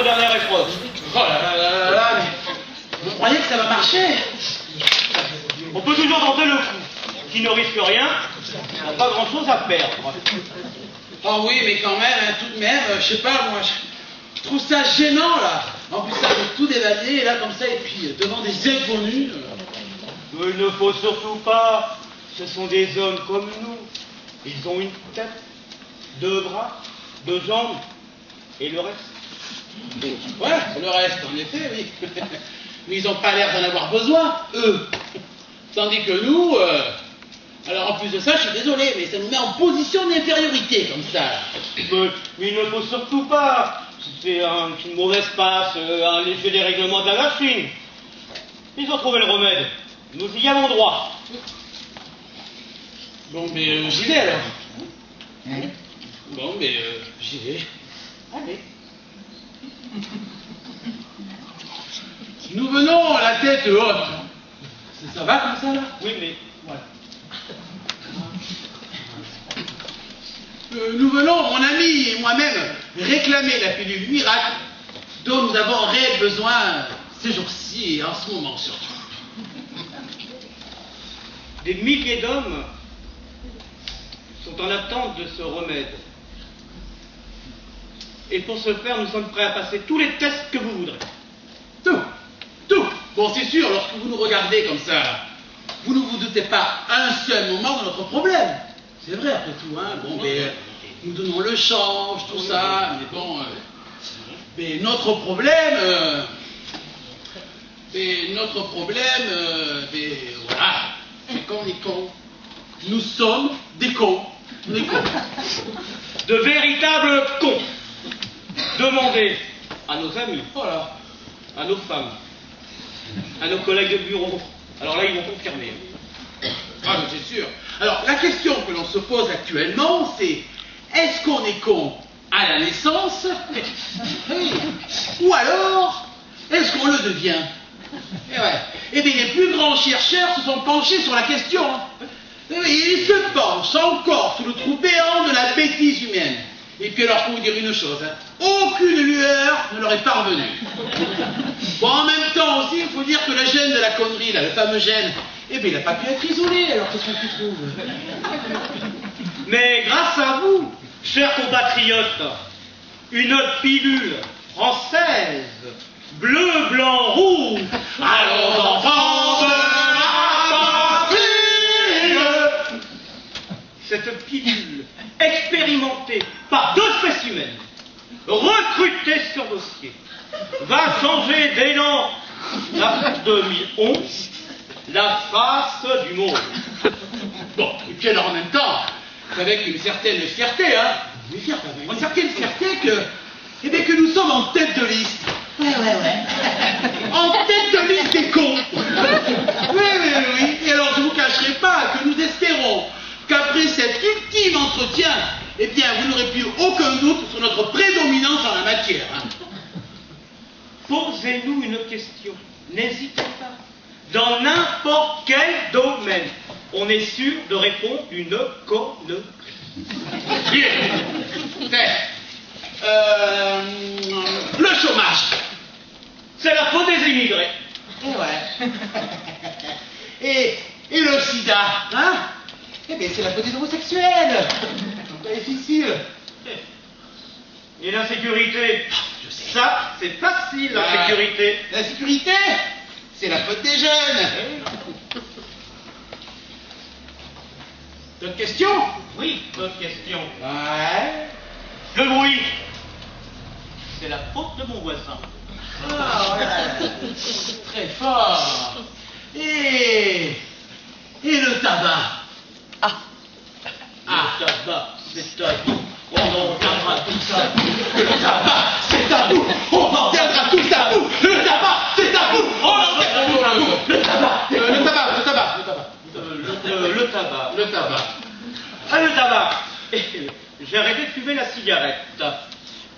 votre dernière épreuve. Oh là là là là, mais vous croyez que ça va marcher? On peut toujours tenter le coup. Qui ne risque rien, n'a pas grand-chose à perdre. Oh oui, mais quand même, hein, tout de même, je sais pas, moi, je trouve ça gênant, là. En plus, ça, de tout dévaler, là, comme ça, et puis, devant des inconnus. Il ne faut surtout pas. Ce sont des hommes comme nous. Ils ont une tête, 2 bras, 2 jambes, et le reste. Ouais, le reste, en effet, oui. Mais ils n'ont pas l'air d'en avoir besoin, eux. Tandis que nous, alors en plus de ça, je suis désolé, mais ça nous met en position d'infériorité, comme ça. Mais il ne faut surtout pas. C'est une mauvaise passe, un léger dérèglement de la machine. Ils ont trouvé le remède. Nous y avons droit. Bon, mais j'y vais alors. Bon, mais j'y vais. Allez. Nous venons la tête haute. Ça va comme ça, là? Oui, mais voilà. Nous venons, mon ami et moi-même, réclamer la pilule miracle dont nous avons réel besoin ces jours-ci et en ce moment surtout. Des milliers d'hommes sont en attente de ce remède. Et pour ce faire, nous sommes prêts à passer tous les tests que vous voudrez. Tout. Bon, c'est sûr, lorsque vous nous regardez comme ça, vous ne vous doutez pas un seul moment de notre problème. C'est vrai, après tout, hein. Bon, mais nous donnons le change, tout ça, mais bon... mais notre problème... voilà, c'est qu'on est cons. Nous sommes des cons. On est cons. De véritables cons. Demandez à nos amis, Voilà. à nos femmes, à nos collègues de bureau. Alors là, ils vont confirmer. Ah, mais c'est sûr. Alors, la question que l'on se pose actuellement, c'est est-ce qu'on est con à la naissance ou alors est-ce qu'on le devient? Et ouais. Eh bien, les plus grands chercheurs se sont penchés sur la question. Et ils se penchent encore sous le trou béant de la bêtise humaine. Et puis alors, pour vous dire une chose, hein, aucune lueur ne leur est parvenue. Bon, en même temps aussi, il faut dire que le gène de la connerie, là, le fameux gène, eh bien, il n'a pas pu être isolé, alors qu'est-ce qu'on s'y trouve? Mais grâce à vous, chers compatriotes, une pilule française, bleu, blanc, rouge, allons enfants de la patrie. Cette pilule, expérimentée par 2 spécimens, recrutée sur dossier, va changer dès l'an 2011 la face du monde. Bon, et puis alors en même temps, avec une certaine fierté, hein, une certaine fierté eh bien, que nous sommes en tête de liste. Ouais. En tête de liste des cons. Oui. Et alors je ne vous cacherai pas que nous espérons qu'après cet ultime entretien, eh bien, vous n'aurez plus aucun doute sur notre prédominance en la matière. Hein. Posez-nous une question, n'hésitez pas. Dans n'importe quel domaine, on est sûr de répondre une connerie. Le chômage. C'est la faute des immigrés. Ouais. Et le sida, hein? Eh bien, c'est la faute des homosexuels. C'est difficile. Et l'insécurité? Je sais. Ça, c'est facile, la sécurité. La sécurité, c'est la faute des jeunes. D'autres questions? Oui, bonne question. Ouais. Le bruit, c'est la faute de mon voisin. Ah, ouais. Très fort. Et le tabac. Le tabac, c'est tabou. On en tiendra tout ça. Le tabac, c'est tabou. On en tiendra tous à bout. Le tabac, c'est tabou. On en tiendra tous à bout. Le tabac. Le tabac. Ah, le tabac. J'ai arrêté de fumer la cigarette.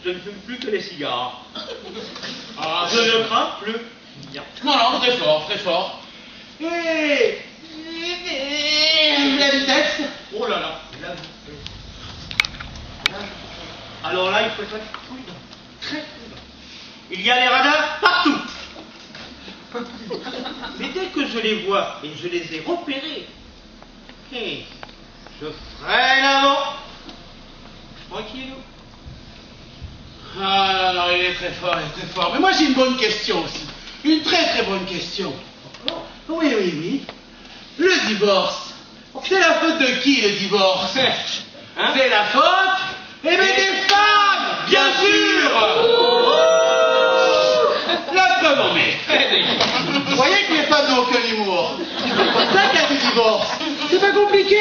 Je ne fume plus que les cigares. Ah, Je ne crains plus rien. Non, très fort. Et la vitesse. Oh là là. Alors là, il faut être prudent. Très prudent. Il y a des radars partout. Mais dès que je les vois et je les ai repérés, je freine avant. Tranquille. Ah non, il est très fort, il est très fort. Mais moi j'ai une bonne question aussi. Une très très bonne question. Oui, oui, oui. Le divorce. C'est la faute de qui le divorce? Hein? C'est la faute des femmes, bien sûr. La preuve en est. Vous voyez que les femmes n'ont aucun humour. C'est pour ça qu'il y a du divorce. C'est pas compliqué.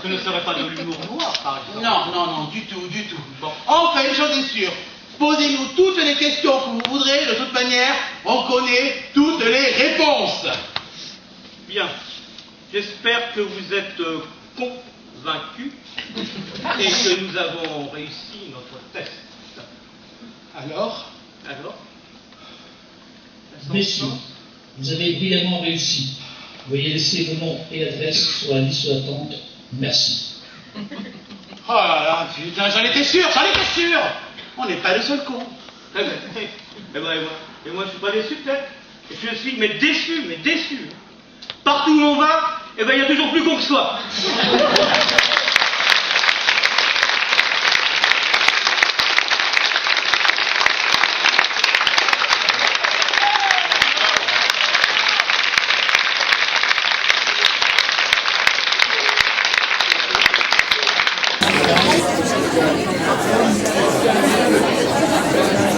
Ce ne serait pas de l'humour noir, par exemple. Non, non, non, du tout, du tout. Bon. Enfin, une chose est sûre. Posez-nous toutes les questions que vous voudrez. De toute manière, on connaît toutes les réponses. Bien. J'espère que vous êtes convaincus et que nous avons réussi notre test. Alors? Alors? Messieurs, vous avez brillamment réussi. Veuillez laisser vos noms et adresses sur la liste d'attente. Merci. Oh là là, putain, j'en étais sûr. On n'est pas le seul con. Et moi, je suis pas déçu, peut-être. Je suis, mais déçu. Partout où on va, il y a toujours plus con que soi. Thank you.